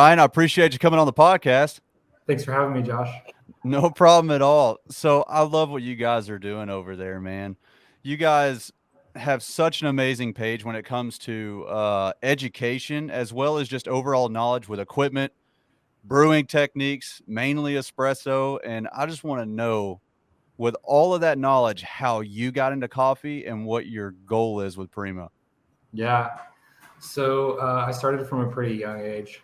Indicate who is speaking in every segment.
Speaker 1: Ryan, I appreciate you coming on the podcast.
Speaker 2: Thanks for having me, Josh.
Speaker 1: No problem at all. So I love what you guys are doing over there, man. You guys have such an amazing page when it comes to education as well as just overall knowledge with equipment, brewing techniques, mainly espresso. And I just want to know, with all of that knowledge, how you got into coffee and what your goal is with Prima.
Speaker 2: Yeah. So I started from a pretty young age.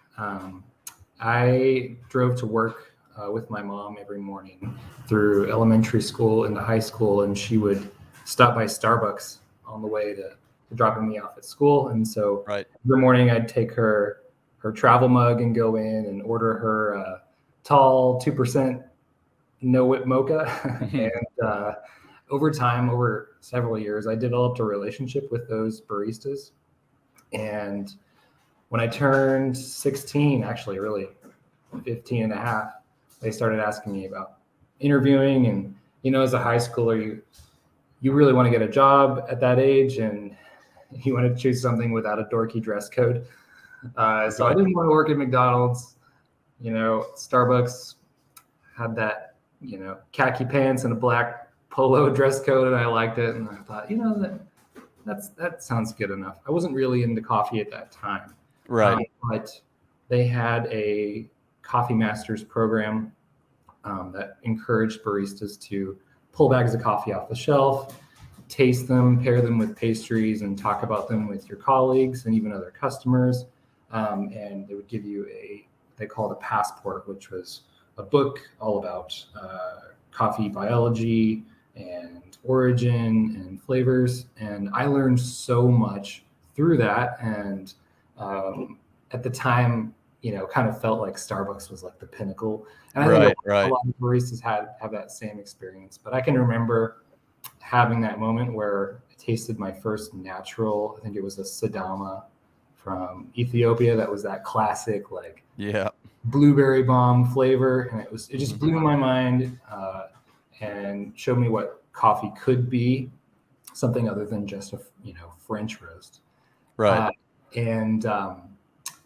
Speaker 2: I drove to work with my mom every morning through elementary school into high school, and she would stop by Starbucks on the way to dropping me off at school. And so
Speaker 1: Right.
Speaker 2: every morning I'd take her travel mug and go in and order her tall 2% no whip mocha. And over time, over several years, I developed a relationship with those baristas. And when I turned 16, actually really 15 and a half, they started asking me about interviewing. And, as a high schooler, you really want to get a job at that age, and you want to choose something without a dorky dress code. So I didn't want to work at McDonald's. Starbucks had that, khaki pants and a black polo dress code, and I liked it. And I thought, that sounds good enough. I wasn't really into coffee at that time.
Speaker 1: Right.
Speaker 2: But they had a coffee masters program that encouraged baristas to pull bags of coffee off the shelf, taste them, pair them with pastries, and talk about them with your colleagues and even other customers. And they would give you they called a passport, which was a book all about coffee biology and origin and flavors. And I learned so much through that. And at the time, kind of felt like Starbucks was like the pinnacle. And I think a lot of baristas have that same experience. But I can remember having that moment where I tasted my first natural, I think it was a Sidama from Ethiopia. That was that classic, blueberry bomb flavor. And it just blew my mind and showed me what coffee could be, something other than just a, French roast.
Speaker 1: Right.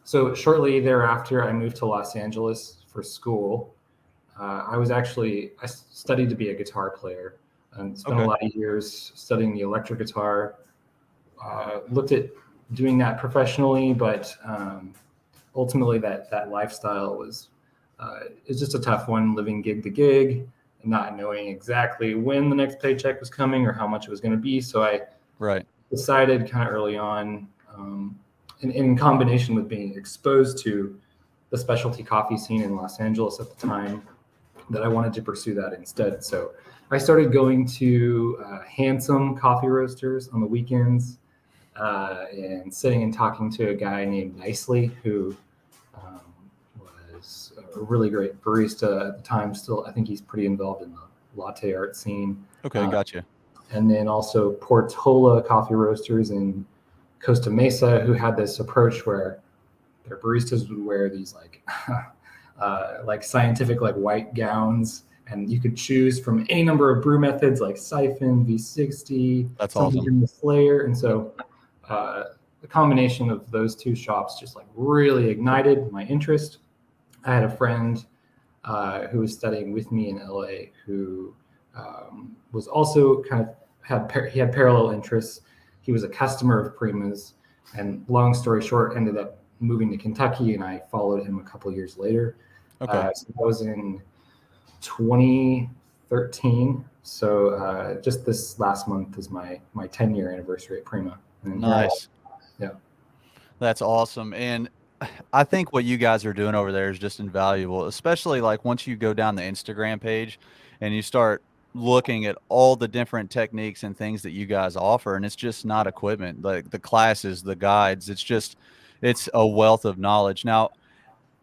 Speaker 2: So shortly thereafter, I moved to Los Angeles for school. I studied to be a guitar player and spent a lot of years studying the electric guitar. Looked at doing that professionally, but ultimately that lifestyle was just a tough one, living gig to gig and not knowing exactly when the next paycheck was coming or how much it was going to be. So I decided kind of early on, in combination with being exposed to the specialty coffee scene in Los Angeles at the time, that I wanted to pursue that instead. So I started going to Handsome coffee roasters on the weekends and sitting and talking to a guy named Nicely, who was a really great barista at the time. Still, I think he's pretty involved in the latte art scene.
Speaker 1: Okay, gotcha.
Speaker 2: And then also Portola coffee roasters in Costa Mesa, who had this approach where their baristas would wear these like scientific white gowns, and you could choose from any number of brew methods like siphon, V60,
Speaker 1: that's awesome,
Speaker 2: in the Slayer. And so the combination of those two shops just really ignited my interest. I had a friend who was studying with me in LA who was also had parallel interests. He was a customer of Prima's, and long story short, ended up moving to Kentucky, and I followed him a couple years later. So that was in 2013. So just this last month is my 10-year anniversary at Prima. And
Speaker 1: nice.
Speaker 2: Yeah.
Speaker 1: That's awesome. And I think what you guys are doing over there is just invaluable, especially once you go down the Instagram page and you start looking at all the different techniques and things that you guys offer. And it's just not equipment, like the classes, the guides. It's a wealth of knowledge. Now,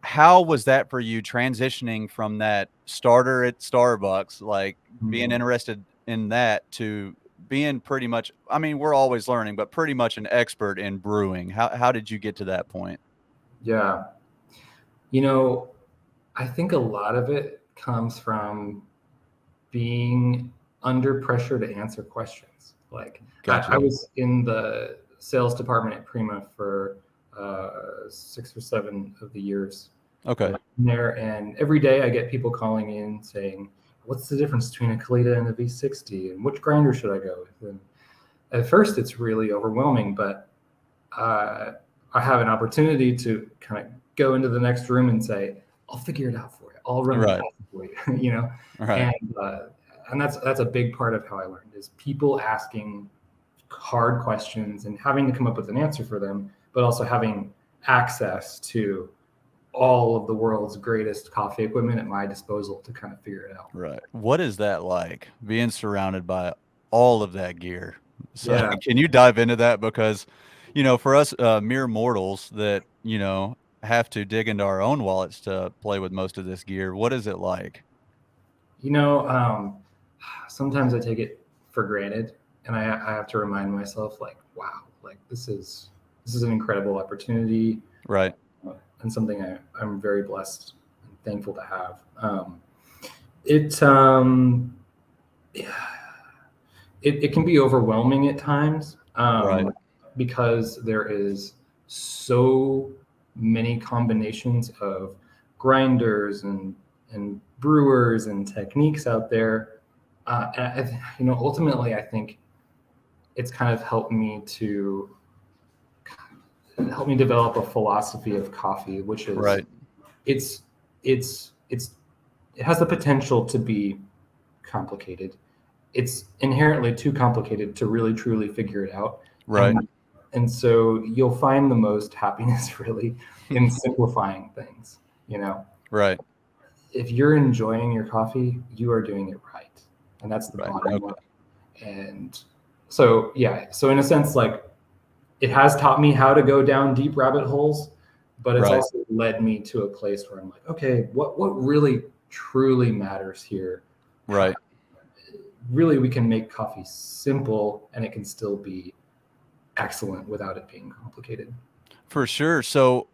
Speaker 1: how was that for you transitioning from that starter at Starbucks, being interested in that, to being pretty much, I mean, we're always learning, but pretty much an expert in brewing? How did you get to that point?
Speaker 2: Yeah. I think a lot of it comes from being under pressure to answer questions.
Speaker 1: Gotcha.
Speaker 2: I was in the sales department at Prima for 6 or 7 of the years
Speaker 1: Okay.
Speaker 2: in there. And every day I get people calling in saying, what's the difference between a Kalita and a V60? And which grinder should I go with? And at first it's really overwhelming, but I have an opportunity to kind of go into the next room and say, I'll figure it out for you. I'll run the
Speaker 1: Right.
Speaker 2: test for you, you know?
Speaker 1: Right.
Speaker 2: And that's a big part of how I learned, is people asking hard questions and having to come up with an answer for them, but also having access to all of the world's greatest coffee equipment at my disposal to kind of figure it out.
Speaker 1: Right. What is that like, being surrounded by all of that gear? So
Speaker 2: Yeah.
Speaker 1: can you dive into that? Because, for us mere mortals that, have to dig into our own wallets to play with most of this gear, what is it like?
Speaker 2: You know, sometimes I take it for granted, and I have to remind myself, like, wow, like this is an incredible opportunity,
Speaker 1: Right.
Speaker 2: and something I'm very blessed and thankful to have. It yeah, it can be overwhelming at times,
Speaker 1: Right.
Speaker 2: because there is so many combinations of grinders and brewers and techniques out there. Ultimately, I think it's kind of helped me develop a philosophy of coffee, which is
Speaker 1: Right.
Speaker 2: it's it's it has the potential to be complicated. It's inherently too complicated to really truly figure it out.
Speaker 1: Right.
Speaker 2: And so you'll find the most happiness really in simplifying things. You know,
Speaker 1: Right.
Speaker 2: if you're enjoying your coffee, you are doing it right. And that's the
Speaker 1: Right.
Speaker 2: bottom line.
Speaker 1: Okay.
Speaker 2: And so, yeah, so in a sense, like, it has taught me how to go down deep rabbit holes, but it's
Speaker 1: Right.
Speaker 2: also led me to a place where I'm like, okay, what really truly matters here?
Speaker 1: Right.
Speaker 2: Really, we can make coffee simple and it can still be excellent without it being complicated.
Speaker 1: For sure. So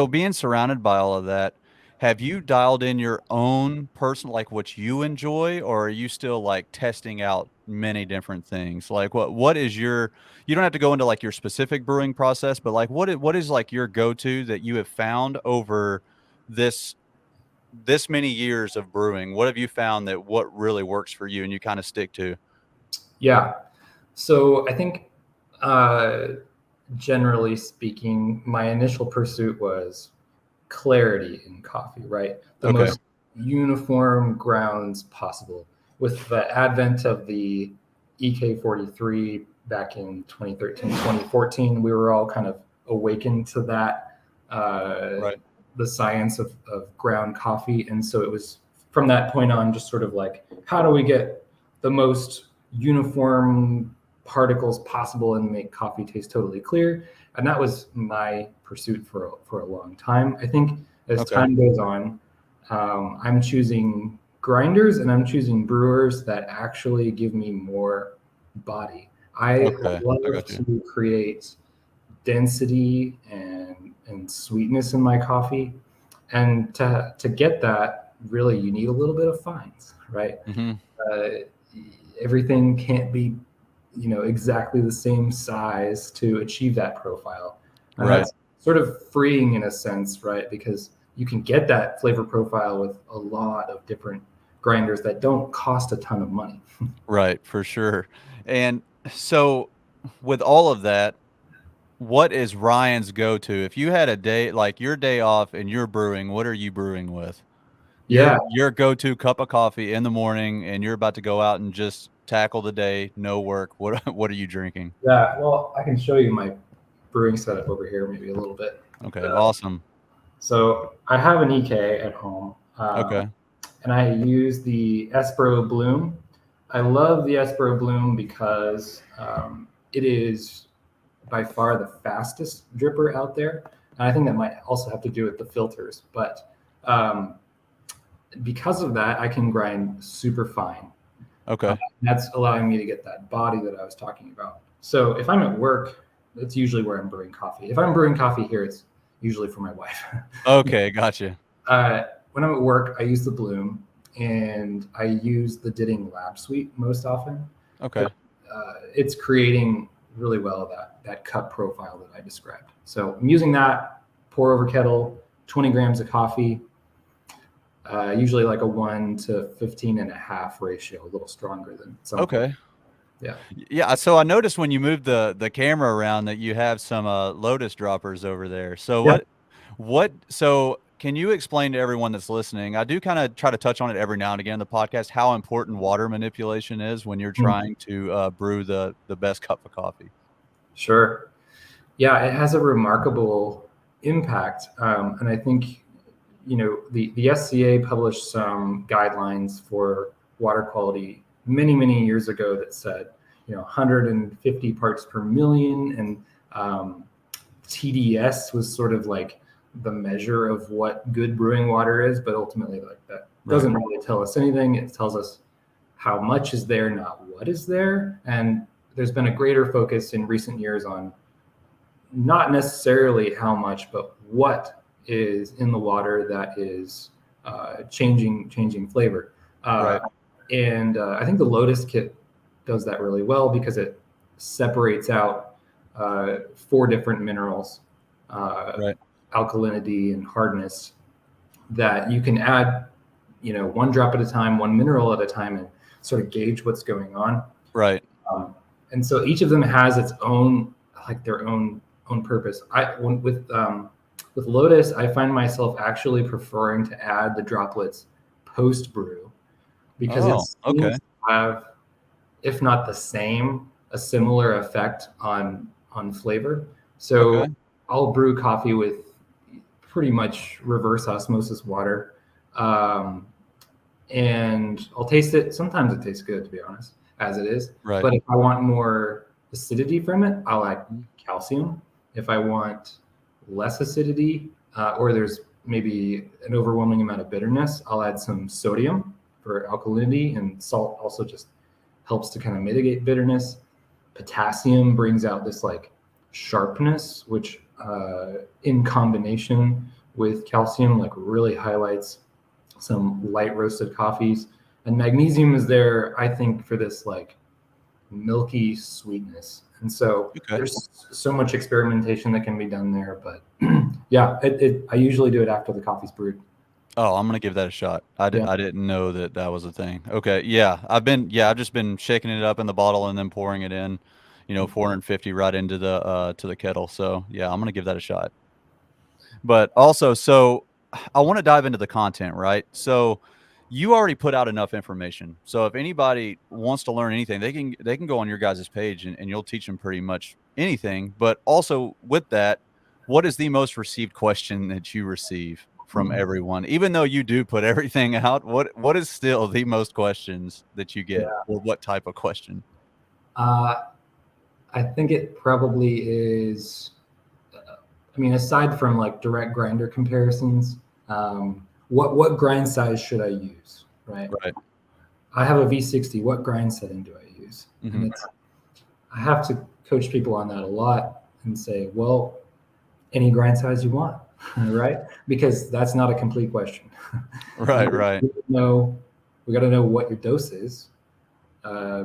Speaker 1: being surrounded by all of that, have you dialed in your own personal, like what you enjoy, or are you still like testing out many different things? Like what is your, you don't have to go into like your specific brewing process, but like what is like your go-to that you have found over this this many years of brewing? What have you found that what really works for you and you kind of stick to?
Speaker 2: Yeah. So I think, uh, generally speaking, my initial pursuit was clarity in coffee, right? The
Speaker 1: Okay.
Speaker 2: most uniform grounds possible. With the advent of the EK43 back in 2013, 2014, we were all kind of awakened to that,
Speaker 1: Right.
Speaker 2: the science of ground coffee. And so it was from that point on just sort of like, how do we get the most uniform particles possible and make coffee taste totally clear? And that was my pursuit for a long time. I think as
Speaker 1: Okay.
Speaker 2: time goes on, I'm choosing grinders and I'm choosing brewers that actually give me more body. I
Speaker 1: Okay. I
Speaker 2: love
Speaker 1: got you.
Speaker 2: to create density and sweetness in my coffee, and to get that, really, you need a little bit of fines, right?
Speaker 1: Hmm.
Speaker 2: Uh, Everything can't be, exactly the same size to achieve that profile. And
Speaker 1: Right.
Speaker 2: that's sort of freeing in a sense, right? Because you can get that flavor profile with a lot of different grinders that don't cost a ton of money.
Speaker 1: Right, for sure. And so with all of that, what is Ryan's go-to? If you had a day, like your day off and you're brewing, what are you brewing with?
Speaker 2: Yeah,
Speaker 1: Your go-to cup of coffee in the morning and you're about to go out and just tackle the day, no work. What what are you drinking?
Speaker 2: yeah. Well, I can show you my brewing setup over here, maybe a little bit.
Speaker 1: Okay,
Speaker 2: Uh,
Speaker 1: awesome.
Speaker 2: so I have an EK at home,
Speaker 1: Okay.
Speaker 2: and I use the Espero Bloom. I love the Espero Bloom because it is by far the fastest dripper out there. And I think that might also have to do with the filters. But um, because of that, I can grind super fine.
Speaker 1: Okay.
Speaker 2: That's allowing me to get that body that I was talking about. So if I'm at work, that's usually where I'm brewing coffee. If I'm brewing coffee here, it's usually for my wife.
Speaker 1: Okay, gotcha.
Speaker 2: When I'm at work, I use the Bloom, and I use the Ditting Lab Suite most often.
Speaker 1: Okay.
Speaker 2: It's creating really well that cup profile that I described. So I'm using that, pour over kettle, 20 grams of coffee, usually like a 1 to 15.5 ratio, a little stronger than some.
Speaker 1: Okay.
Speaker 2: Yeah.
Speaker 1: Yeah. So I noticed when you moved the camera around that you have some Lotus droppers over there. So
Speaker 2: Yeah.
Speaker 1: so can you explain to everyone that's listening? I do kind of try to touch on it every now and again in the podcast, how important water manipulation is when you're trying to brew the best cup of coffee.
Speaker 2: Sure. Yeah, it has a remarkable impact. And I think, the SCA published some guidelines for water quality many, many years ago that said, 150 parts per million. And TDS was sort of like the measure of what good brewing water is, but ultimately like that doesn't really tell us anything. It tells us how much is there, not what is there. And there's been a greater focus in recent years on not necessarily how much, but what is in the water that is changing flavor. And I think the Lotus kit does that really well because it separates out 4 different minerals, alkalinity and hardness, that you can add, 1 drop at a time, 1 mineral at a time, and sort of gauge what's going on.
Speaker 1: Right.
Speaker 2: And so each of them has its own, like their own purpose. With Lotus, I find myself actually preferring to add the droplets post brew because it seems to have, if not the same, a similar effect on flavor. So I'll brew coffee with pretty much reverse osmosis water, and I'll taste it. Sometimes it tastes good, to be honest, as it is.
Speaker 1: Right.
Speaker 2: But if I want more acidity from it, I'll add calcium. If I want less acidity, or there's maybe an overwhelming amount of bitterness, I'll add some sodium for alkalinity, and salt also just helps to kind of mitigate bitterness. Potassium brings out this like sharpness, which in combination with calcium like really highlights some light roasted coffees. And magnesium is there, I think, for this like milky sweetness. And so there's so much experimentation that can be done there. But yeah, I usually do it after the coffee's brewed.
Speaker 1: Oh, I'm gonna give that a shot. I didn't know that was a thing. Okay, yeah, I've just been shaking it up in the bottle and then pouring it in, 450 right into the to the kettle. So yeah, I'm gonna give that a shot. But also, so I want to dive into the content, right? So you already put out enough information. So if anybody wants to learn anything, they can go on your guys' page and you'll teach them pretty much anything. But also with that, what is the most received question that you receive from everyone? Even though you do put everything out, what is still the most questions that you get, or what type of question?
Speaker 2: I think it probably is, aside from like direct grinder comparisons, what grind size should I use, right? I have a V60. What grind setting do I use? And I have to coach people on that a lot and say, well, any grind size you want, right? Because that's not a complete question.
Speaker 1: Right.
Speaker 2: We got to know what your dose is,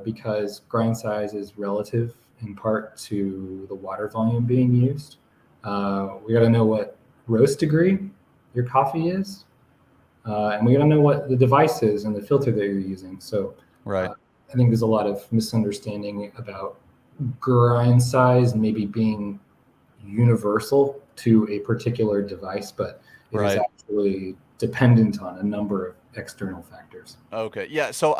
Speaker 2: because grind size is relative in part to the water volume being used. We got to know what roast degree your coffee is, and we got to know what the device is and the filter that you're using. So I think there's a lot of misunderstanding about grind size maybe being universal to a particular device, but it is actually dependent on a number of external factors.
Speaker 1: Okay. Yeah. So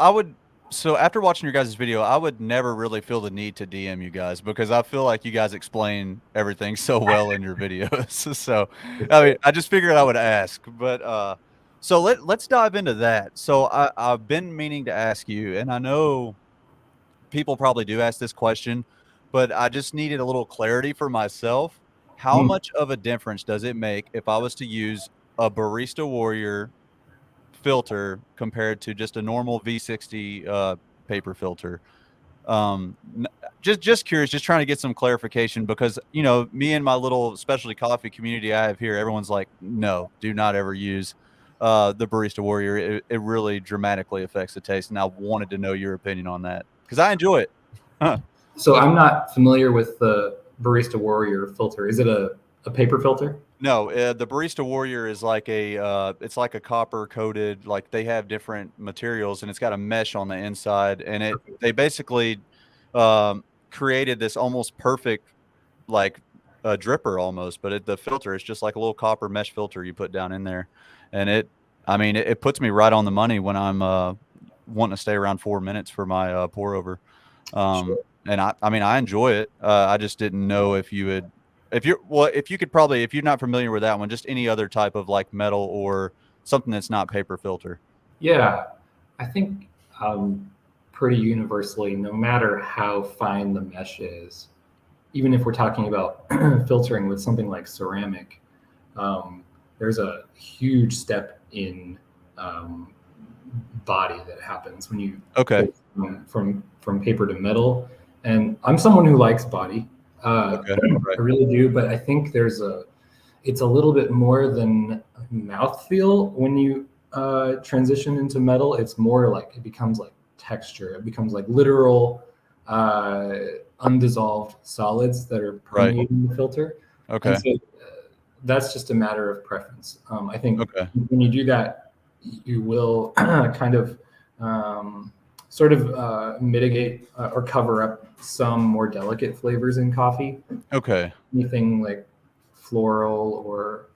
Speaker 1: after watching your guys' video, I would never really feel the need to DM you guys because I feel like you guys explain everything so well in your videos. So, I just figured I would ask, but, so let's dive into that. So I've been meaning to ask you, and I know people probably do ask this question, but I just needed a little clarity for myself. How much of a difference does it make if I was to use a Barista Warrior filter compared to just a normal V60 paper filter? Just curious, just trying to get some clarification because me and my little specialty coffee community I have here, everyone's like, no, do not ever use the Barista Warrior. It really dramatically affects the taste, and I wanted to know your opinion on that because I enjoy it.
Speaker 2: So I'm not familiar with the Barista Warrior filter. Is it a paper filter?
Speaker 1: No, the Barista Warrior is like it's like a copper coated, like they have different materials and it's got a mesh on the inside and they basically, created this almost perfect, like a dripper almost, but the filter is just like a little copper mesh filter you put down in there. And I mean, it puts me right on the money when I'm, wanting to stay around 4 minutes for my, pour over.
Speaker 2: Sure.
Speaker 1: And I mean, I enjoy it. I just didn't know if you would, if you could probably, if you're not familiar with that one, just any other type of like metal or something that's not paper filter.
Speaker 2: Yeah, I think pretty universally, no matter how fine the mesh is, even if we're talking about filtering with something like ceramic, there's a huge step in um, body that happens when you
Speaker 1: Okay.
Speaker 2: go from paper to metal. And I'm someone who likes body.
Speaker 1: Okay. Right.
Speaker 2: I really do, but I think it's a little bit more than mouthfeel when you transition into metal. It's more like it becomes like texture. It becomes like literal uh, undissolved solids that are
Speaker 1: Right.
Speaker 2: permeating the filter. And
Speaker 1: Okay.
Speaker 2: so that's just a matter of preference. I think
Speaker 1: Okay.
Speaker 2: when you do that, you will kind of sort of mitigate or cover up some more delicate flavors in coffee.
Speaker 1: Okay.
Speaker 2: Anything like floral or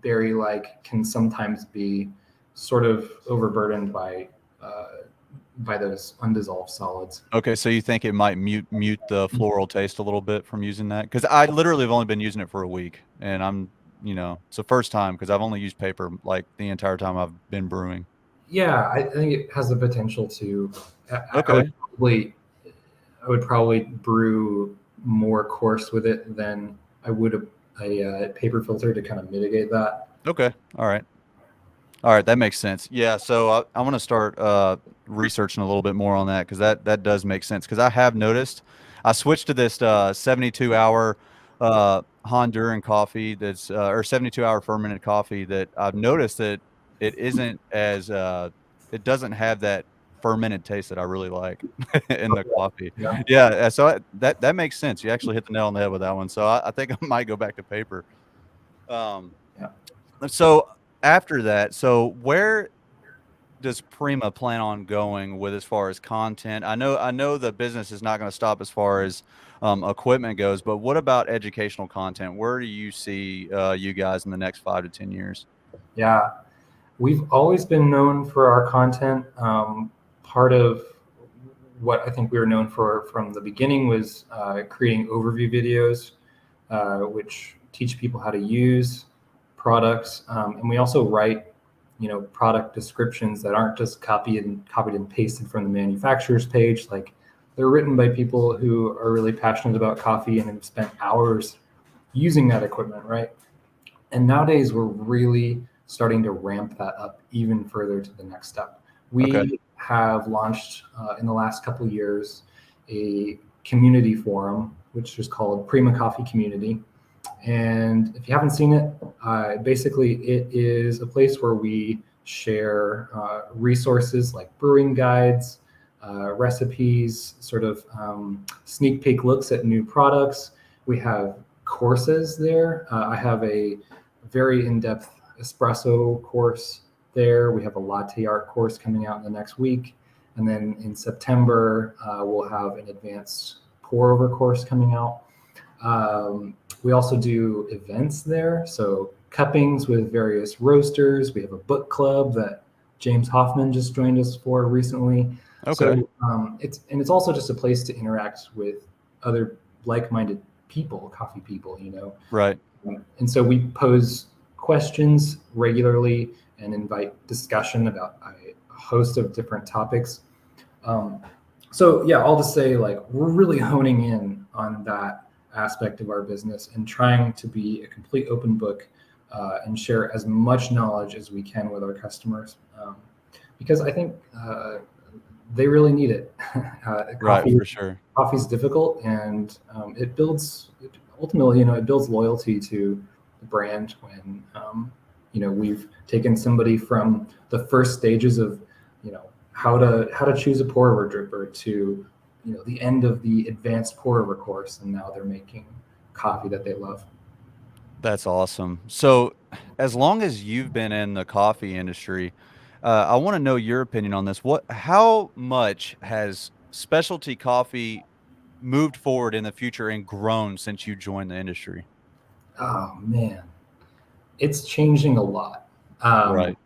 Speaker 2: berry-like can sometimes be sort of overburdened by those undissolved solids.
Speaker 1: Okay, so you think it might mute the floral taste a little bit from using that? Because I literally have only been using it for a week, and it's the first time because I've only used paper like the entire time I've been brewing.
Speaker 2: Yeah, I think it has the potential to. I would
Speaker 1: Okay.
Speaker 2: probably, I would probably brew more coarse with it than I would a paper filter to kind of mitigate that.
Speaker 1: Okay. All right. All right, that makes sense. Yeah, so I want to start, researching a little bit more on that because that does make sense. Because I have noticed, I switched to this 72-hour Honduran coffee that's or 72-hour fermented coffee that I've noticed that it isn't as it doesn't have that fermented taste that I really like in the coffee.
Speaker 2: Yeah.
Speaker 1: Yeah, so that makes sense. You actually hit the nail on the head with that one. So I think I might go back to paper. Um,
Speaker 2: Yeah.
Speaker 1: so after that, so where does Prima plan on going with as far as content? I know the business is not going to stop as far as equipment goes, but what about educational content? Where do you see you guys in the next 5 to 10 years?
Speaker 2: Yeah. We've always been known for our content. Part of what I think we were known for from the beginning was creating overview videos, which teach people how to use products, and we also write, product descriptions that aren't just copied and pasted from the manufacturer's page. Like they're written by people who are really passionate about coffee and have spent hours using that equipment, right? And nowadays, we're really starting to ramp that up even further to the next step.
Speaker 1: Okay.
Speaker 2: We have launched in the last couple of years a community forum, which is called Prima Coffee Community. And if you haven't seen it, basically it is a place where we share resources like brewing guides, recipes, sort of sneak peek looks at new products. We have courses there. I have a very in-depth espresso course there. We have a latte art course coming out in the next week. And then in September, we'll have an advanced pour over course coming out. We also do events there. So cuppings with various roasters. We have a book club that James Hoffman just joined us for recently.
Speaker 1: Okay.
Speaker 2: So it's also just a place to interact with other like-minded people, coffee people.
Speaker 1: Right.
Speaker 2: And so we pose questions regularly and invite discussion about a host of different topics. So yeah, I'll just say like we're really honing in on that aspect of our business and trying to be a complete open book and share as much knowledge as we can with our customers because I think they really need it.
Speaker 1: Right. For sure.
Speaker 2: Coffee's difficult, and ultimately, it builds loyalty to the brand when we've taken somebody from the first stages of how to choose a pour over dripper to the end of the advanced pour over course, and now they're making coffee that they love.
Speaker 1: That's awesome. So, as long as you've been in the coffee industry, I want to know your opinion on this. How much has specialty coffee moved forward in the future and grown since you joined the industry?
Speaker 2: Oh man, it's changing a lot. Um,
Speaker 1: Right,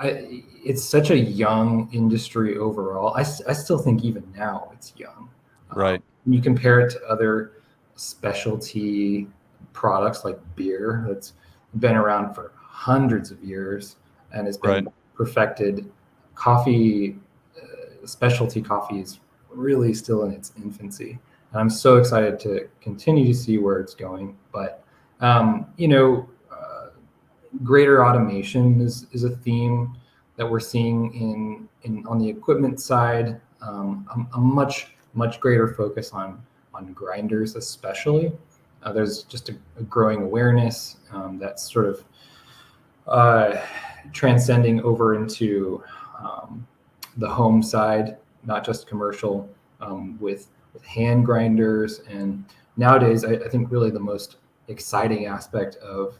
Speaker 2: it's such a young industry overall. I still think even now it's young.
Speaker 1: right,
Speaker 2: When you compare it to other specialty products like beer, that's been around for hundreds of years and has
Speaker 1: right,
Speaker 2: been perfected. Coffee, specialty coffee is really still in its infancy. And I'm so excited to continue to see where it's going. But, greater automation is a theme that we're seeing in on the equipment side. A much greater focus on grinders, especially. There's just a growing awareness that's sort of transcending over into the home side, not just commercial, with hand grinders. And nowadays, I think really the most exciting aspect of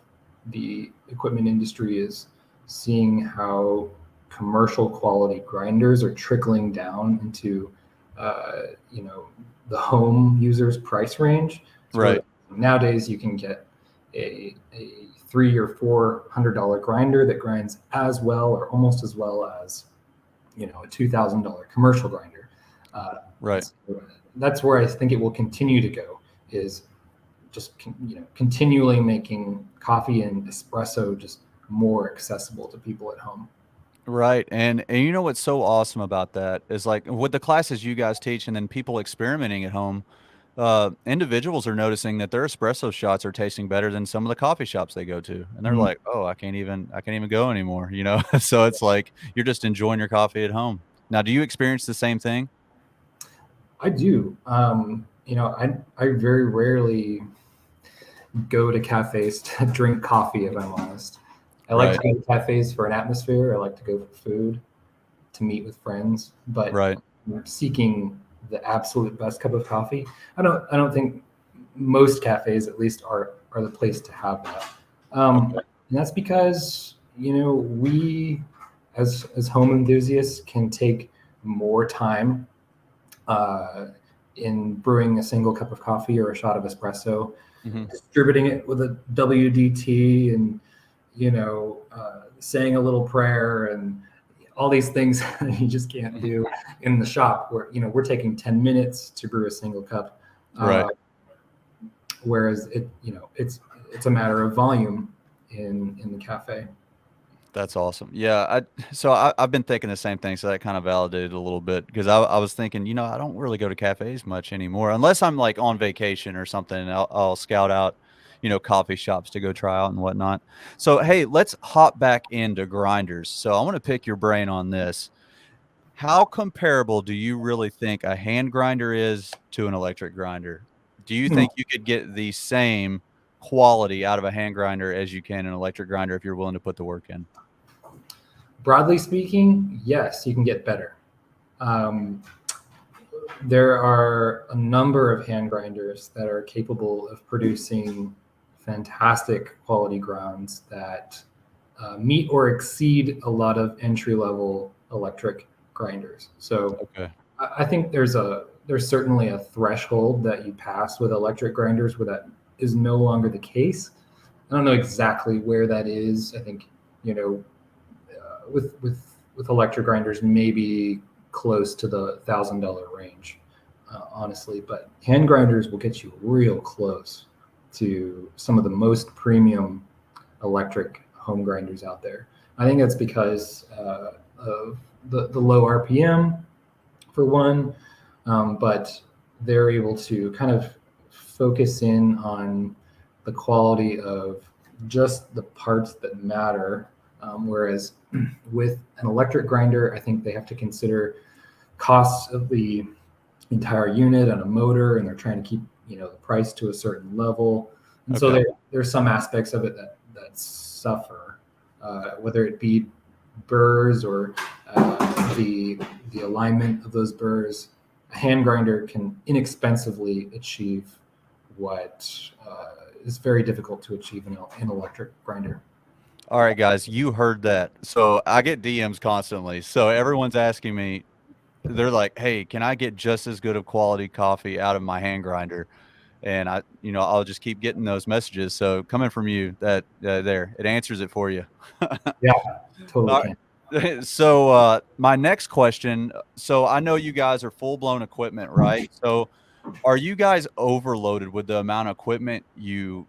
Speaker 2: the equipment industry is seeing how commercial quality grinders are trickling down into the home user's price range to where
Speaker 1: right,
Speaker 2: nowadays you can get a $300 or $400 grinder that grinds as well or almost as well as a $2,000 commercial grinder.
Speaker 1: right.
Speaker 2: So that's where I think it will continue to go, is just continually making coffee and espresso just more accessible to people at home.
Speaker 1: Right. And you know what's so awesome about that is like with the classes you guys teach and then people experimenting at home, individuals are noticing that their espresso shots are tasting better than some of the coffee shops they go to. And they're
Speaker 2: Mhm.
Speaker 1: like, "Oh, I can't even go anymore," you know? So it's like you're just enjoying your coffee at home. Now, do you experience the same thing?
Speaker 2: I do. I very rarely go to cafes to drink coffee, if I'm honest. I like to
Speaker 1: Right.
Speaker 2: go to cafes for an atmosphere. I like to go for food, to meet with friends, but
Speaker 1: Right.
Speaker 2: seeking the absolute best cup of coffee, I don't think most cafes at least are the place to have that.
Speaker 1: Okay.
Speaker 2: And that's because we as home enthusiasts can take more time uh, in brewing a single cup of coffee or a shot of espresso,
Speaker 1: Mhm.
Speaker 2: distributing it with a WDT, and saying a little prayer and all these things that you just can't
Speaker 1: Mhm.
Speaker 2: do in the shop, where we're taking 10 minutes to brew a single cup,
Speaker 1: Right.
Speaker 2: uh, whereas it's a matter of volume in the cafe.
Speaker 1: That's awesome. Yeah, I've been thinking the same thing, so that kind of validated a little bit because I was thinking, I don't really go to cafes much anymore unless I'm like on vacation or something. And I'll scout out, coffee shops to go try out and whatnot. So hey, let's hop back into grinders. So I want to pick your brain on this. How comparable do you really think a hand grinder is to an electric grinder? Do you
Speaker 2: Hmm.
Speaker 1: think you could get the same quality out of a hand grinder as you can an electric grinder if you're willing to put the work in?
Speaker 2: Broadly speaking, yes, you can get better. Um, there are a number of hand grinders that are capable of producing fantastic quality grounds that meet or exceed a lot of entry level electric grinders. So
Speaker 1: Okay.
Speaker 2: I think there's certainly a threshold that you pass with electric grinders where that is no longer the case. I don't know exactly where that is. I think you know with electric grinders maybe close to the $1,000 range, honestly. But hand grinders will get you real close to some of the most premium electric home grinders out there. I think that's because of the low RPM for one, but they're able to kind of focus in on the quality of just the parts that matter. Whereas with an electric grinder, I think they have to consider costs of the entire unit and a motor, and they're trying to keep the price to a certain level. And so
Speaker 1: Okay.
Speaker 2: there's some aspects of it that suffer, whether it be burrs or the alignment of those burrs. A hand grinder can inexpensively achieve what is very difficult to achieve in an electric grinder.
Speaker 1: All right, guys, you heard that. So I get DMs constantly. So everyone's asking me, they're like, "Hey, can I get just as good of quality coffee out of my hand grinder?" And I'll just keep getting those messages. So coming from you, that there, it answers it for you.
Speaker 2: Yeah, totally
Speaker 1: All
Speaker 2: can.
Speaker 1: right. So my next question. So I know you guys are full blown equipment, right? So are you guys overloaded with the amount of equipment you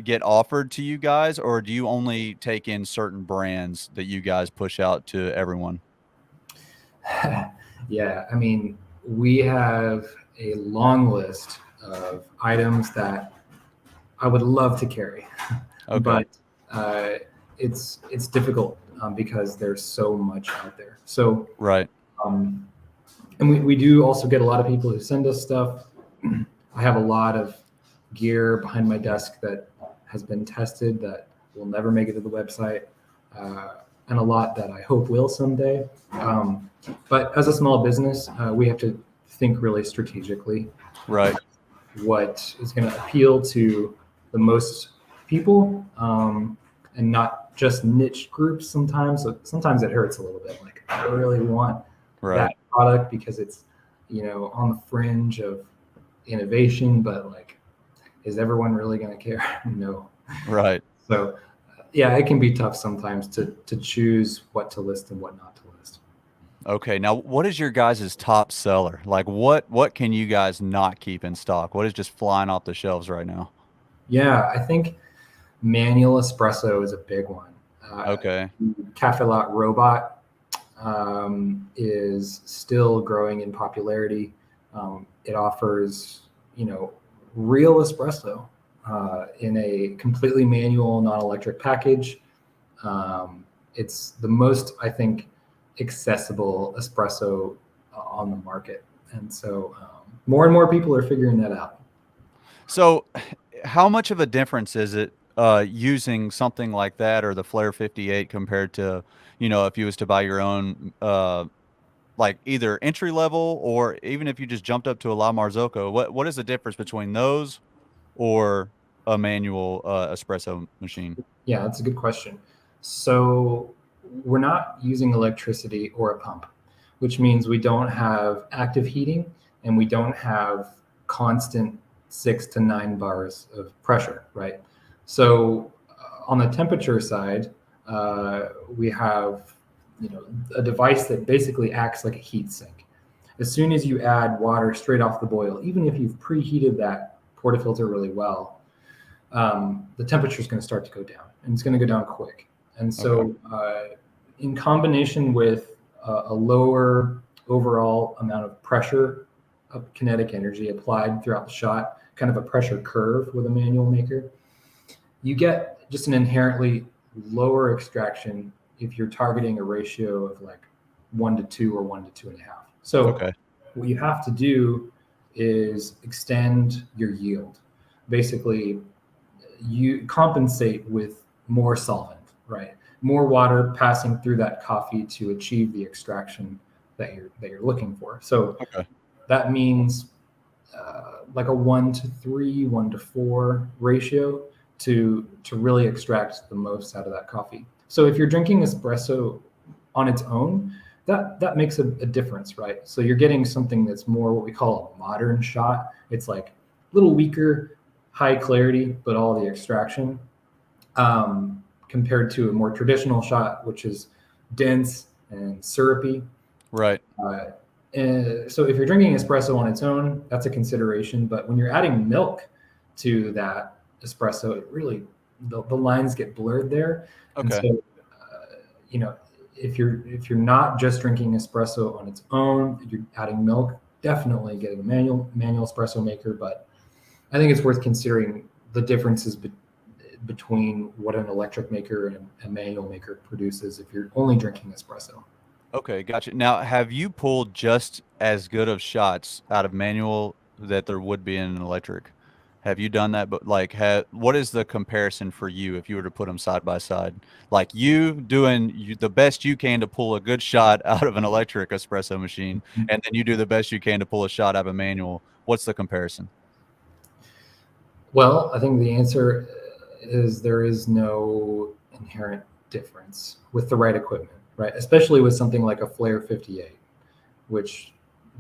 Speaker 1: get offered to you guys, or do you only take in certain brands that you guys push out to everyone?
Speaker 2: Yeah, I mean, we have a long list of items that I would love to carry,
Speaker 1: Okay.
Speaker 2: but uh, it's difficult because there's so much out there. So,
Speaker 1: Right.
Speaker 2: um, and we do also get a lot of people who send us stuff. I have a lot of gear behind my desk that has been tested that will never make it to the website, and a lot that I hope will someday. But as a small business, we have to think really strategically
Speaker 1: Right.
Speaker 2: what is going to appeal to the most people, and not just niche groups sometimes. So sometimes it hurts a little bit. Like I really want
Speaker 1: Right.
Speaker 2: that product because it's, on the fringe of innovation, but like, is everyone really going to care? No.
Speaker 1: Right.
Speaker 2: So yeah, it can be tough sometimes to choose what to list and what not to list.
Speaker 1: Okay. Now, what is your guys' top seller? Like, what can you guys not keep in stock? What is just flying off the shelves right now?
Speaker 2: Yeah, I think manual espresso is a big one. Uh,
Speaker 1: Okay.
Speaker 2: Cafe Lat Robot is still growing in popularity. It offers, real espresso in a completely manual, non-electric package. It's the most, I think, accessible espresso on the market, and so more and more people are figuring that out.
Speaker 1: So, how much of a difference is it using something like that or the Flare 58 compared to, if you was to buy your own, like either entry level or even if you just jumped up to a La Marzocco? What is the difference between those or a manual espresso machine?
Speaker 2: Yeah, that's a good question. So we're not using electricity or a pump, which means we don't have active heating and we don't have constant 6 to 9 bars of pressure, right? So on the temperature side, we have a device that basically acts like a heat sink. As soon as you add water straight off the boil, even if you've preheated that portafilter really well, the temperature is going to start to go down, and it's going to go down quick. And
Speaker 1: Okay.
Speaker 2: so, in combination with a lower overall amount of pressure of kinetic energy applied throughout the shot, kind of a pressure curve with a manual maker, you get just an inherently lower extraction if you're targeting a ratio of like 1 to 2 or 1 to 2.5. So,
Speaker 1: Okay.
Speaker 2: what you have to do is extend your yield. Basically, you compensate with more solvent, right? More water passing through that coffee to achieve the extraction that you're looking for. So
Speaker 1: Okay.
Speaker 2: that means like a 1 to 3, 1 to 4 ratio to really extract the most out of that coffee. So if you're drinking espresso on its own, that makes a difference, right? So you're getting something that's more what we call a modern shot. It's like a little weaker, high clarity, but all the extraction, compared to a more traditional shot, which is dense and syrupy.
Speaker 1: Right.
Speaker 2: Uh, and so if you're drinking espresso on its own, that's a consideration. But when you're adding milk to that espresso, it really the lines get blurred there. And
Speaker 1: Okay.
Speaker 2: so, you know, if you're not just drinking espresso on its own, you're adding milk. Definitely getting a manual espresso maker. But I think it's worth considering the differences between what an electric maker and a manual maker produces if you're only drinking espresso.
Speaker 1: Okay, gotcha. Now, have you pulled just as good of shots out of manual that there would be in an electric? Have you done that? But like, what is the comparison for you if you were to put them side by side? Like you doing the best you can to pull a good shot out of an electric espresso machine, and then you do the best you can to pull a shot out of a manual. What's the comparison?
Speaker 2: Well, I think the answer is there is no inherent difference with the right equipment, right? Especially with something like a Flare 58, which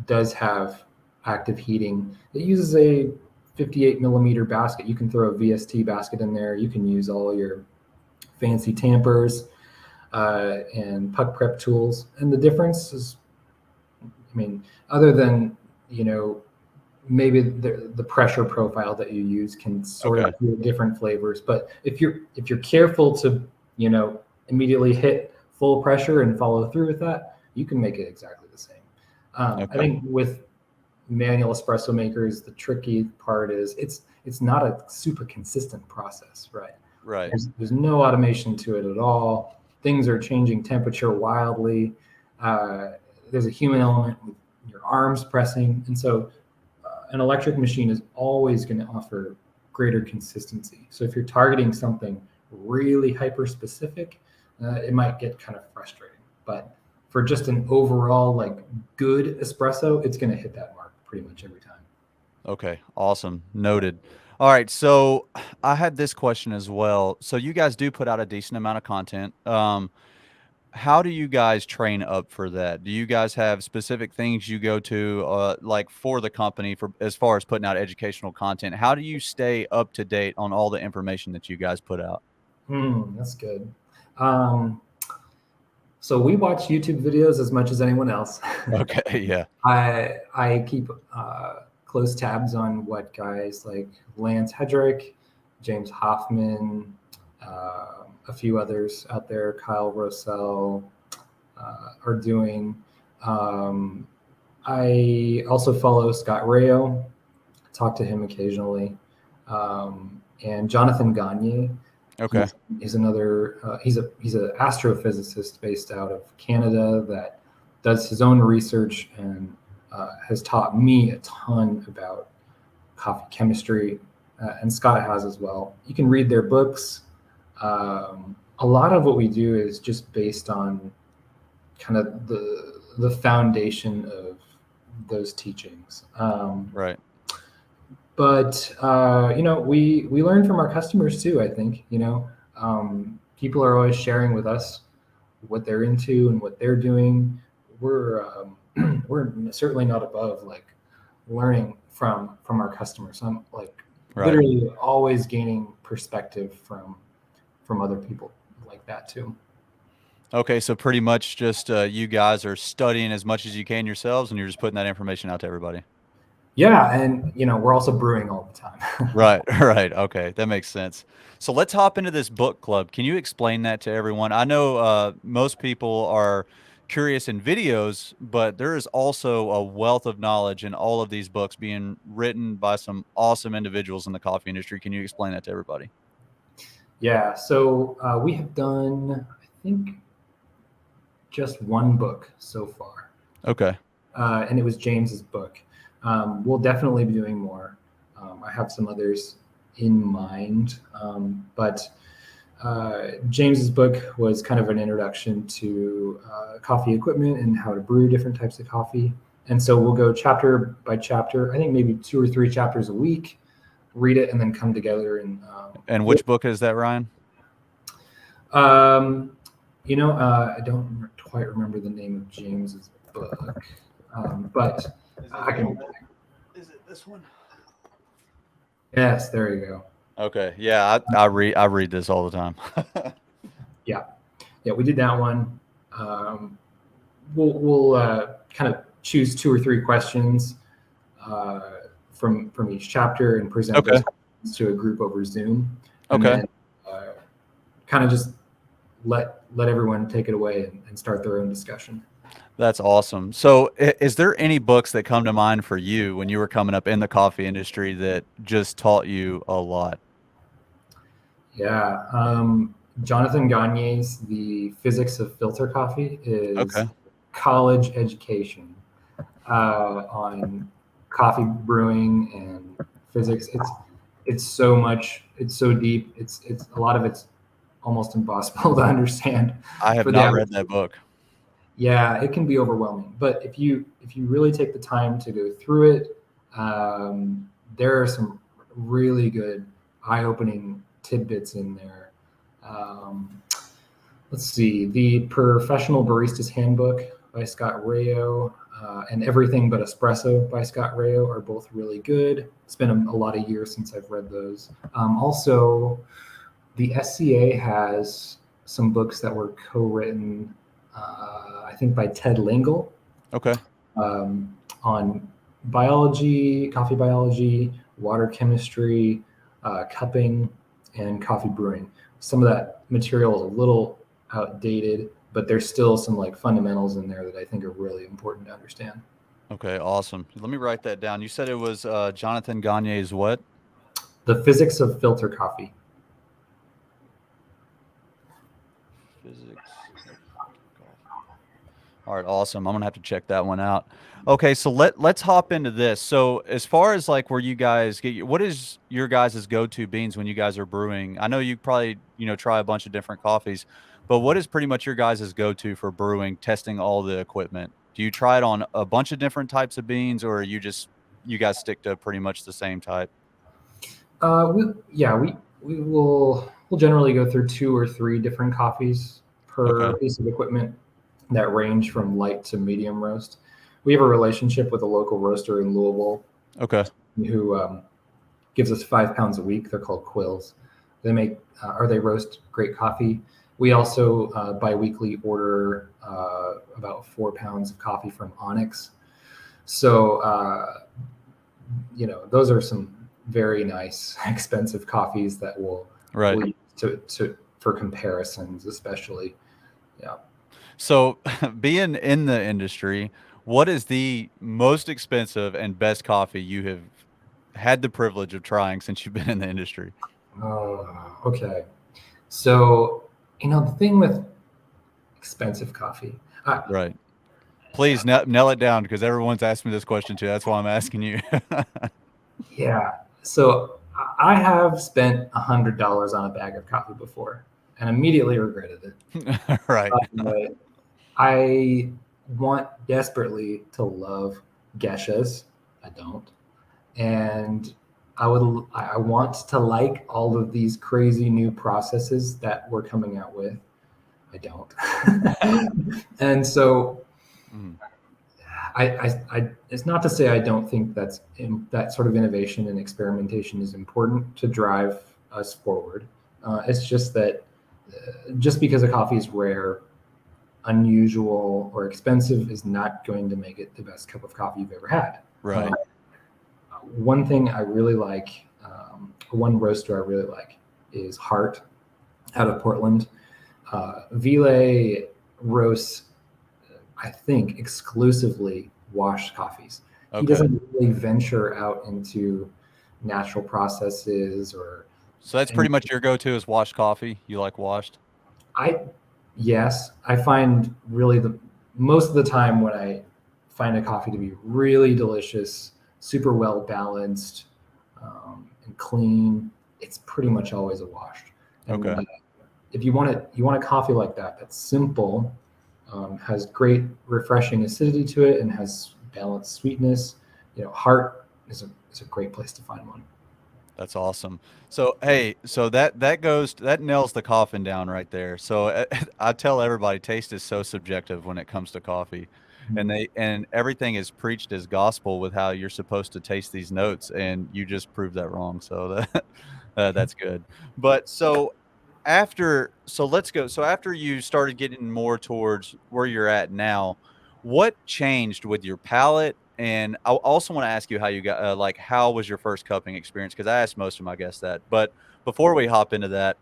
Speaker 2: does have active heating. It uses a 58 millimeter basket. You can throw a VST basket in there. You can use all your fancy tampers and puck prep tools. And the difference is, I mean, other than, you know, maybe the pressure profile that you use can sort
Speaker 1: Okay.
Speaker 2: of do different flavors. But if you're careful to, you know, immediately hit full pressure and follow through with that, you can make it exactly the same. I
Speaker 1: Okay.
Speaker 2: think with manual espresso makers, the tricky part is it's not a super consistent process, right?
Speaker 1: Right.
Speaker 2: There's no automation to it at all. Things are changing temperature wildly. Uh, there's a human element with your arms pressing, and so an electric machine is always going to offer greater consistency. So if you're targeting something really hyper specific, it might get kind of frustrating. But for just an overall like good espresso, it's going to hit that mark pretty much every time.
Speaker 1: Okay, awesome. Noted. All right, so I had this question as well. So you guys do put out a decent amount of content. How do you guys train up for that? Do you guys have specific things you go to, like for the company, for as far as putting out educational content? How do you stay up to date on all the information that you guys put out?
Speaker 2: That's good. Um, so we watch YouTube videos as much as anyone else.
Speaker 1: Okay, yeah.
Speaker 2: I keep close tabs on what guys like Lance Hedrick, James Hoffman, a few others out there, Kyle Rossell, are doing. Um, I also follow Scott Rayo, talk to him occasionally, and Jonathan Gagne.
Speaker 1: Okay.
Speaker 2: He's another. He's an astrophysicist based out of Canada that does his own research and has taught me a ton about coffee chemistry, and Scott has as well. You can read their books. A lot of what we do is just based on kind of the foundation of those teachings.
Speaker 1: Right.
Speaker 2: But you know, we learn from our customers too. I think, you know, people are always sharing with us what they're into and what they're doing. We're certainly not above like learning from our customers. I'm like
Speaker 1: Right.
Speaker 2: literally always gaining perspective from other people like that too.
Speaker 1: Okay, so pretty much just you guys are studying as much as you can yourselves, and you're just putting that information out to everybody.
Speaker 2: Yeah, and you know, we're also brewing all the time.
Speaker 1: Right, right. Okay, that makes sense. So let's hop into this book club. Can you explain that to everyone? I know most people are curious in videos, but there is also a wealth of knowledge in all of these books being written by some awesome individuals in the coffee industry. Can you explain that to everybody?
Speaker 2: Yeah, so we have done, I think, just one book so far,
Speaker 1: Okay.
Speaker 2: and it was James's book. We'll definitely be doing more. I have some others in mind, but James's book was kind of an introduction to coffee equipment and how to brew different types of coffee. And so we'll go chapter by chapter. I think maybe 2 or 3 chapters a week. Read it and then come together and.
Speaker 1: And which book is that, Ryan?
Speaker 2: Um, you know, I don't quite remember the name of James's book, but I can.
Speaker 1: Is it this one?
Speaker 2: Yes, there you go.
Speaker 1: Okay. Yeah, I read this all the time.
Speaker 2: Yeah, yeah, we did that one. Um, we'll kind of choose 2 or 3 questions uh, from each chapter and present
Speaker 1: Okay.
Speaker 2: those questions to a group over Zoom, and
Speaker 1: Okay.
Speaker 2: then kind of just let everyone take it away and start their own discussion.
Speaker 1: That's awesome. So, is there any books that come to mind for you when you were coming up in the coffee industry that just taught you a lot?
Speaker 2: Yeah. Jonathan Gagne's The Physics of Filter Coffee is
Speaker 1: Okay.
Speaker 2: college education on coffee brewing and physics. It's so much. It's so deep. It's a lot of it's almost impossible to understand
Speaker 1: I have
Speaker 2: for the
Speaker 1: not
Speaker 2: average.
Speaker 1: read that book.
Speaker 2: Yeah, it can be overwhelming. But if you really take the time to go through it, there are some really good, eye-opening tidbits in there. Let's see, the Professional Barista's Handbook by Scott Rayo and Everything But Espresso by Scott Rayo are both really good. It's been a lot of years since I've read those. Also, the SCA has some books that were co-written, I think, by Ted Lingle.
Speaker 1: Okay.
Speaker 2: On biology, coffee biology, water chemistry, cupping, and coffee brewing. Some of that material is a little outdated, but there's still some like fundamentals in there that I think are really important to understand.
Speaker 1: Okay, awesome. Let me write that down. You said it was Jonathan Gagne's what?
Speaker 2: The Physics of Filter Coffee.
Speaker 1: Physics of coffee. All right, awesome. I'm gonna have to check that one out. Okay, so let's hop into this. So as far as like where you guys get, what is your guys' go-to beans when you guys are brewing? I know you probably, try a bunch of different coffees, but what is pretty much your guys' go-to for brewing, testing all the equipment? Do you try it on a bunch of different types of beans, or you guys stick to pretty much the same type?
Speaker 2: We'll generally go through 2 or 3 different coffees per
Speaker 1: Okay.
Speaker 2: piece of equipment that range from light to medium roast. We have a relationship with a local roaster in Louisville
Speaker 1: Okay.
Speaker 2: who gives us 5 pounds a week. They're called Quills. They make they roast great coffee. We also bi-weekly order about 4 pounds of coffee from Onyx. So those are some very nice, expensive coffees that we'll
Speaker 1: Right.
Speaker 2: use for comparisons, especially. Yeah.
Speaker 1: So, being in the industry, what is the most expensive and best coffee you have had the privilege of trying since you've been in the industry?
Speaker 2: Okay. So, the thing with expensive coffee,
Speaker 1: Right. Please nail it down because everyone's asked me this question too. That's why I'm asking you.
Speaker 2: yeah. So I have spent $100 on a bag of coffee before and immediately regretted it.
Speaker 1: Right.
Speaker 2: But I want desperately to love geishas. I don't. And I want to like all of these crazy new processes that we're coming out with. I don't. And so
Speaker 1: Mm,
Speaker 2: it's not to say I don't think that sort of innovation and experimentation is important to drive us forward. It's just that just because a coffee is rare, unusual, or expensive is not going to make it the best cup of coffee you've ever had.
Speaker 1: right.
Speaker 2: One thing I really like, one roaster I really like is Hart out of Portland. Ville roasts, I think, exclusively washed coffees. He
Speaker 1: Okay.
Speaker 2: doesn't really venture out into natural processes or
Speaker 1: So that's pretty
Speaker 2: any.
Speaker 1: much your go-to is washed coffee. You like washed?
Speaker 2: Yes, I find really the most of the time when I find a coffee to be really delicious, super well balanced, and clean, it's pretty much always a washed. And
Speaker 1: Okay.
Speaker 2: if you want a coffee like that, that's simple, has great refreshing acidity to it, and has balanced sweetness. Heart is a great place to find one.
Speaker 1: That's awesome. So, hey, so that nails the coffin down right there. So I tell everybody taste is so subjective when it comes to coffee. And
Speaker 2: Mm.
Speaker 1: everything is preached as gospel with how you're supposed to taste these notes, and you just proved that wrong. So that's good. But let's go. So after you started getting more towards where you're at now, what changed with your palate? And I also want to ask you how you got like how was your first cupping experience? Because I asked most of my guests that. But before we hop into that,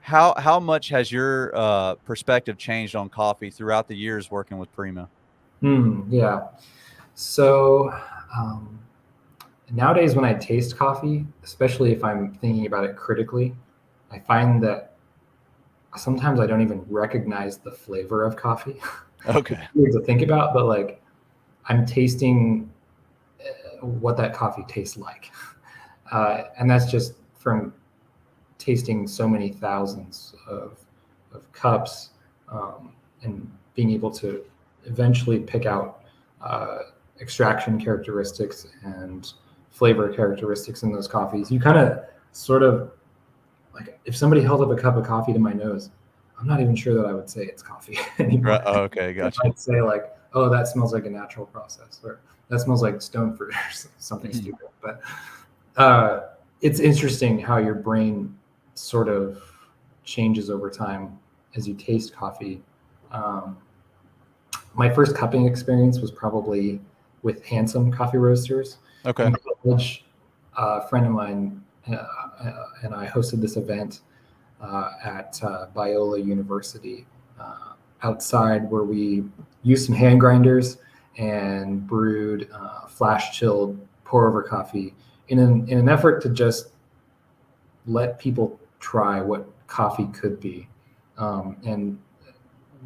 Speaker 1: how much has your perspective changed on coffee throughout the years working with Prima?
Speaker 2: Yeah. So um, nowadays, when I taste coffee, especially if I'm thinking about it critically, I find that sometimes I don't even recognize the flavor of coffee. It's
Speaker 1: Okay.
Speaker 2: weird to think about, but like I'm tasting what that coffee tastes like. And that's just from tasting so many thousands of cups, and being able to eventually pick out uh, extraction characteristics and flavor characteristics in those coffees. You kind of sort of like, if somebody held up a cup of coffee to my nose, I'm not even sure that I would say it's coffee anymore.
Speaker 1: Right. Oh, okay, gotcha.
Speaker 2: I'd say like, oh, that smells like a natural process, or that smells like stone fruit, or something stupid. But it's interesting how your brain sort of changes over time as you taste coffee. My first cupping experience was probably with Handsome Coffee Roasters.
Speaker 1: Okay.
Speaker 2: In college, a friend of mine and I hosted this event at Biola University outside, where we used some hand grinders and brewed flash chilled pour over coffee in an effort to just let people try what coffee could be. And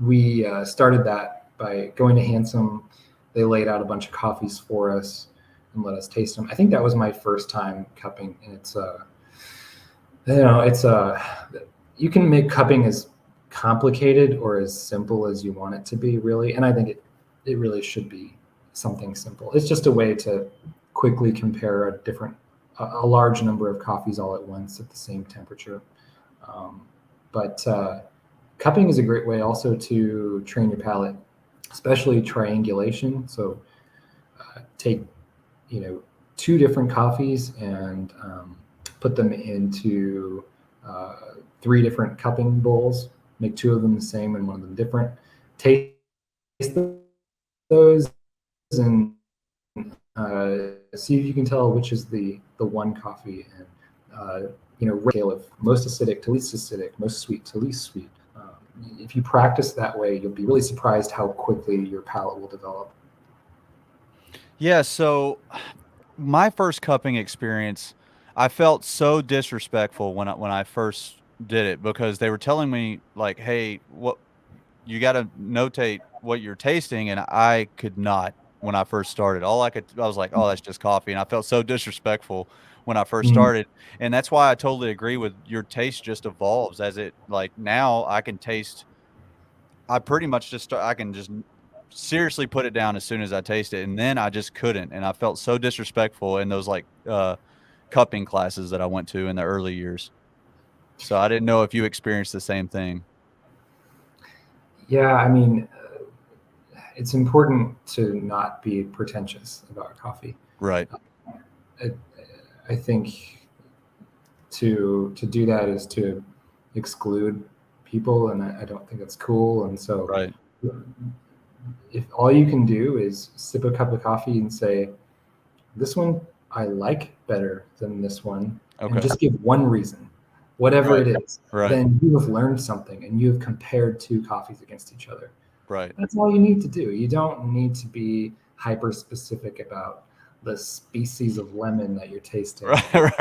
Speaker 2: we started that by going to Handsome. They laid out a bunch of coffees for us and let us taste them. I think that was my first time cupping, and it's you can make cupping as complicated or as simple as you want it to be, really. And I think it really should be something simple. It's just a way to quickly compare a large number of coffees all at once at the same temperature. But cupping is a great way also to train your palate, especially triangulation. So take, two different coffees and put them into 3 different cupping bowls, make 2 of them the same and 1 of them different. Taste those and see if you can tell which is the one coffee, and scale of most acidic to least acidic, most sweet to least sweet. If you practice that way, you'll be really surprised how quickly your palate will develop.
Speaker 1: Yeah, so my first cupping experience, I felt so disrespectful when I first did it, because they were telling me like, "Hey, what you got to notate what you're tasting," and I could not when I first started. I was like, "Oh, that's just coffee," and I felt so disrespectful when I first
Speaker 2: Mm.
Speaker 1: started. And that's why I totally agree with your taste just evolves as it, like, now I can taste. I pretty much I can just seriously put it down as soon as I taste it, and then I just couldn't, and I felt so disrespectful in those like cupping classes that I went to in the early years. So I didn't know if you experienced the same thing.
Speaker 2: Yeah, I mean, it's important to not be pretentious about coffee.
Speaker 1: Right.
Speaker 2: I think to do that is to exclude people, and I don't think that's cool. And so,
Speaker 1: Right.
Speaker 2: if all you can do is sip a cup of coffee and say, "This one I like better than this one," and
Speaker 1: Okay.
Speaker 2: just give one reason, whatever
Speaker 1: Right.
Speaker 2: it is,
Speaker 1: Right.
Speaker 2: then you have learned something and you have compared 2 coffees against each other.
Speaker 1: Right.
Speaker 2: That's all you need to do. You don't need to be hyper specific about the species of lemon that you're tasting.
Speaker 1: Right. And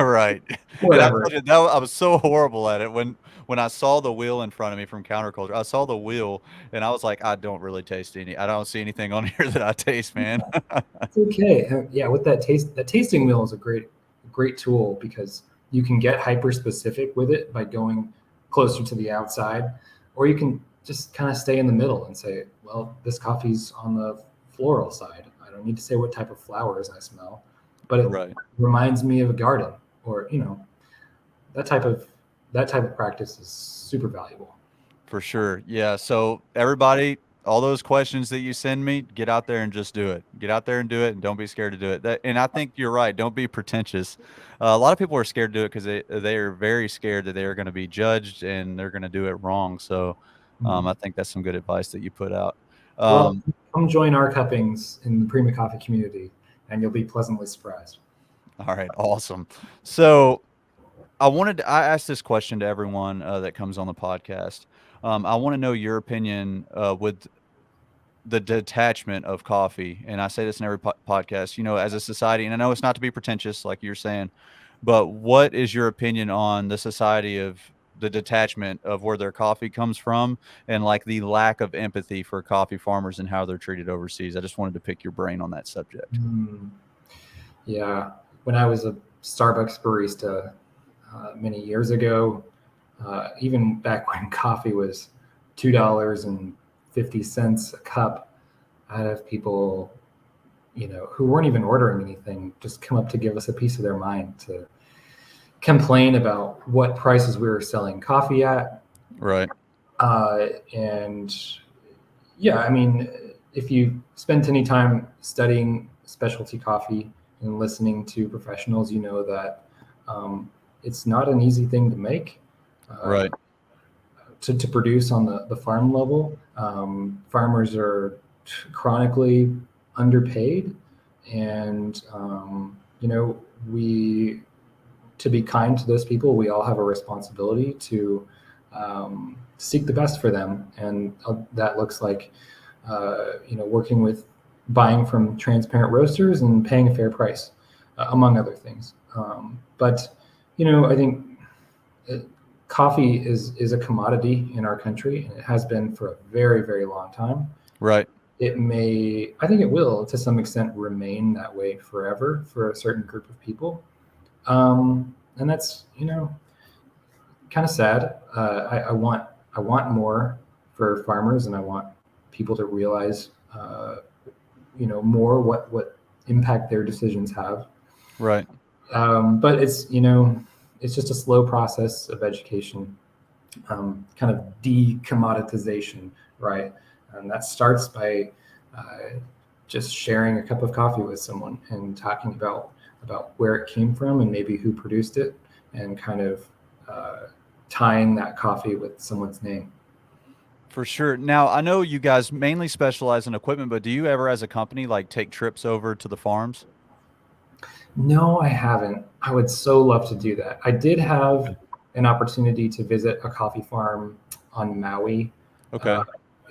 Speaker 1: I
Speaker 2: Whatever.
Speaker 1: told you that I was so horrible at it when I saw the wheel in front of me from Counterculture. I saw the wheel and I was like, I don't really taste I don't see anything on here that I taste, man.
Speaker 2: It's okay. Yeah, with that tasting wheel is a great tool, because you can get hyper specific with it by going closer to the outside, or you can just kind of stay in the middle and say, well, this coffee's on the floral side. I don't need to say what type of flowers I smell, but it
Speaker 1: Right.
Speaker 2: reminds me of a garden, or that type of practice is super valuable.
Speaker 1: For sure. Yeah. So everybody, all those questions that you send me, get out there and just do it. Get out there and do it, and don't be scared to do it. And I think you're right. Don't be pretentious. A lot of people are scared to do it because they are very scared that they are going to be judged and they're going to do it wrong. So I think that's some good advice that you put out.
Speaker 2: Well, come join our cuppings in the Prima Coffee community, and you'll be pleasantly surprised.
Speaker 1: All right. Awesome. So I asked this question to everyone that comes on the podcast. I want to know your opinion with the detachment of coffee. And I say this in every podcast, as a society, and I know it's not to be pretentious, like you're saying, but what is your opinion on the society of the detachment of where their coffee comes from, and like the lack of empathy for coffee farmers and how they're treated overseas? I just wanted to pick your brain on that subject.
Speaker 2: Yeah. When I was a Starbucks barista many years ago, even back when coffee was $2.50 a cup, I'd have people, who weren't even ordering anything, just come up to give us a piece of their mind, to complain about what prices we were selling coffee at.
Speaker 1: Right.
Speaker 2: And yeah, I mean, if you spent any time studying specialty coffee and listening to professionals, you know that it's not an easy thing to make,
Speaker 1: Right.
Speaker 2: to produce on the farm level. Farmers are chronically underpaid, and we to be kind to those people, we all have a responsibility to seek the best for them, and that looks like working with buying from transparent roasters and paying a fair price, among other things. But I think coffee is a commodity in our country, and it has been for a very, very long time.
Speaker 1: Right.
Speaker 2: I think it will, to some extent, remain that way forever for a certain group of people. And that's, kind of sad. I want more for farmers, and I want people to realize, more what impact their decisions have.
Speaker 1: Right.
Speaker 2: But it's just a slow process of education, kind of decommoditization, right? And that starts by just sharing a cup of coffee with someone and talking about where it came from and maybe who produced it, and kind of tying that coffee with someone's name.
Speaker 1: For sure. Now, I know you guys mainly specialize in equipment, but do you ever, as a company, like take trips over to the farms?
Speaker 2: No, I haven't. I would so love to do that. I did have an opportunity to visit a coffee farm on Maui
Speaker 1: Okay.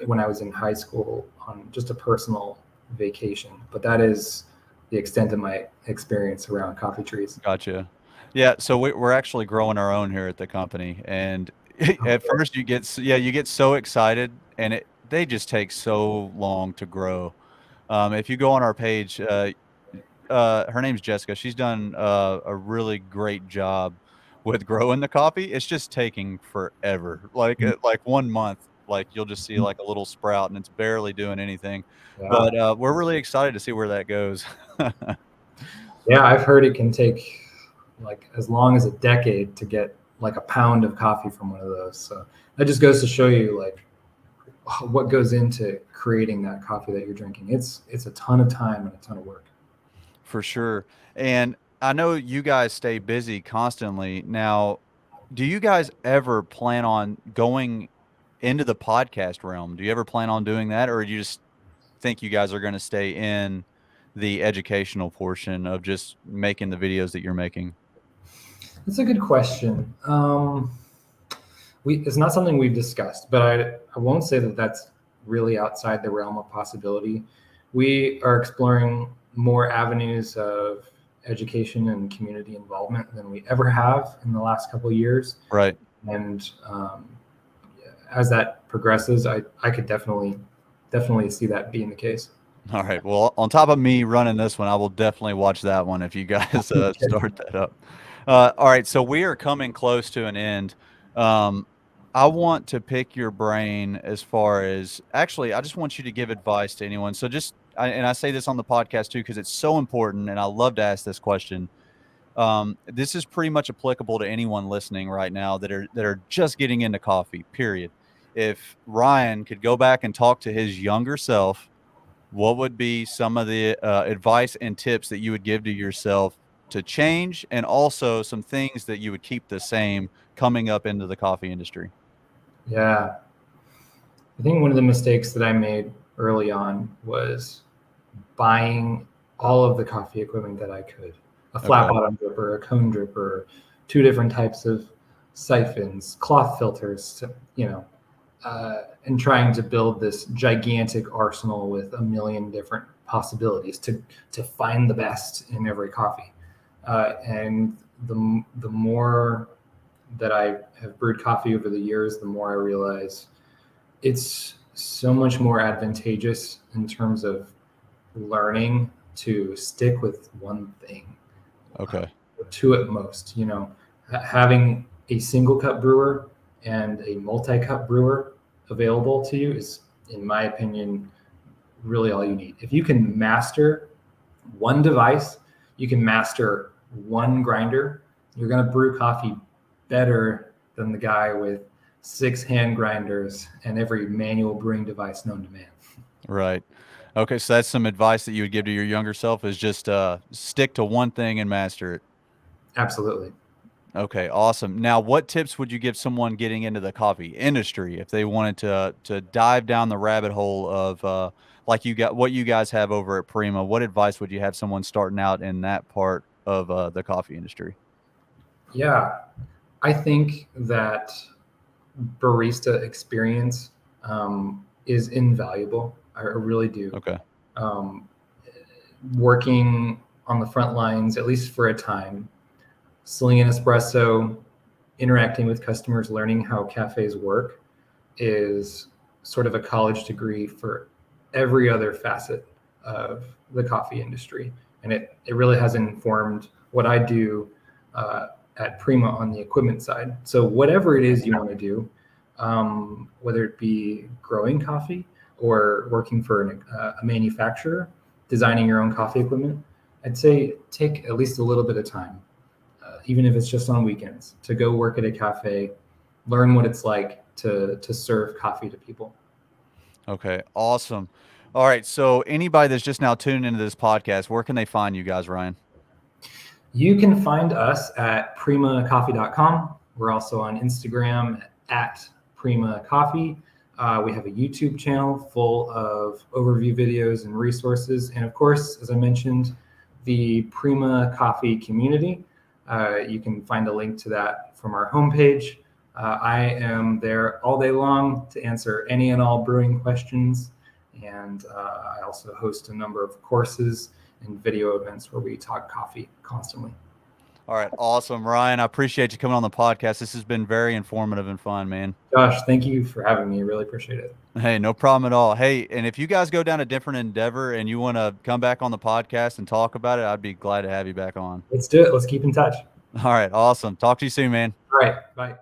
Speaker 2: when I was in high school on just a personal vacation, but that is the extent of my experience around coffee trees.
Speaker 1: Gotcha. Yeah, so we're actually growing our own here at the company, and
Speaker 2: Oh,
Speaker 1: at first you get so excited, and they just take so long to grow. If you go on our page, her name's Jessica. She's done a really great job with growing the coffee. It's just taking forever. Like 1 month, like you'll just see like a little sprout, and it's barely doing anything.
Speaker 2: yeah.
Speaker 1: But we're really excited to see where that goes.
Speaker 2: Yeah, I've heard it can take like as long as a decade to get like a pound of coffee from one of those. So that just goes to show you like what goes into creating that coffee that you're drinking. It's a ton of time and a ton of work.
Speaker 1: For sure. And I know you guys stay busy constantly. Now, do you guys ever plan on going into the podcast realm? Do you ever plan on doing that, or do you just think you guys are going to stay in the educational portion of just making the videos that you're making?
Speaker 2: That's a good question. It's not something we've discussed, but I won't say that that's really outside the realm of possibility. We are exploring more avenues of education and community involvement than we ever have in the last couple of years.
Speaker 1: Right.
Speaker 2: And as that progresses, I could definitely see that being the case.
Speaker 1: All right. Well, on top of me running this one, I will definitely watch that one if you guys start that up. All right. So we are coming close to an end. Um, I want to pick your brain as far as actually, I just want you to give advice to anyone. So and I say this on the podcast too, because it's so important. And I love to ask this question. This is pretty much applicable to anyone listening right now that are just getting into coffee, period. If Ryan could go back and talk to his younger self, what would be some of the advice and tips that you would give to yourself to change, and also some things that you would keep the same coming up into the coffee industry?
Speaker 2: Yeah. I think one of the mistakes that I made early on was buying all of the coffee equipment that I could. A flat
Speaker 1: Okay.
Speaker 2: bottom dripper, a cone dripper, two different types of siphons, cloth filters, and trying to build this gigantic arsenal with a million different possibilities to find the best in every coffee. And the more that I have brewed coffee over the years, the more I realize it's so much more advantageous in terms of learning to stick with one thing,
Speaker 1: Okay.
Speaker 2: two at most. Having a single cup brewer and a multi-cup brewer available to you is, in my opinion, really all you need. If you can master one device, you can master one grinder. You're going to brew coffee better than the guy with 6 hand grinders and every manual brewing device known to man.
Speaker 1: Right. Okay, so that's some advice that you would give to your younger self is just stick to one thing and master it.
Speaker 2: Absolutely.
Speaker 1: Okay, awesome. Now, what tips would you give someone getting into the coffee industry if they wanted to dive down the rabbit hole of like what you guys have over at Prima? What advice would you have someone starting out in that part of the coffee industry?
Speaker 2: Yeah, I think that barista experience is invaluable. I really do.
Speaker 1: Okay.
Speaker 2: Um, Working on the front lines, at least for a time, slinging espresso, interacting with customers, learning how cafes work is sort of a college degree for every other facet of the coffee industry. And it really has informed what I do at Prima on the equipment side. So whatever it is you want to do, whether it be growing coffee or working for a manufacturer, designing your own coffee equipment, I'd say take at least a little bit of time, even if it's just on weekends, to go work at a cafe, learn what it's like to serve coffee to people.
Speaker 1: Okay, awesome. All right, so anybody that's just now tuning into this podcast, where can they find you guys, Ryan?
Speaker 2: You can find us at primacoffee.com. We're also on Instagram at Prima Coffee. We have a YouTube channel full of overview videos and resources. And of course, as I mentioned, the Prima Coffee community. You can find a link to that from our homepage. I am there all day long to answer any and all brewing questions. And I also host a number of courses and video events where we talk coffee constantly.
Speaker 1: All right, awesome, Ryan. I appreciate you coming on the podcast. This has been very informative and fun, man.
Speaker 2: Josh, thank you for having me. I really appreciate it.
Speaker 1: Hey, no problem at all. Hey, and if you guys go down a different endeavor and you want to come back on the podcast and talk about it, I'd be glad to have you back on.
Speaker 2: Let's do it. Let's keep in touch.
Speaker 1: All right, awesome. Talk to you soon, man.
Speaker 2: All right, bye.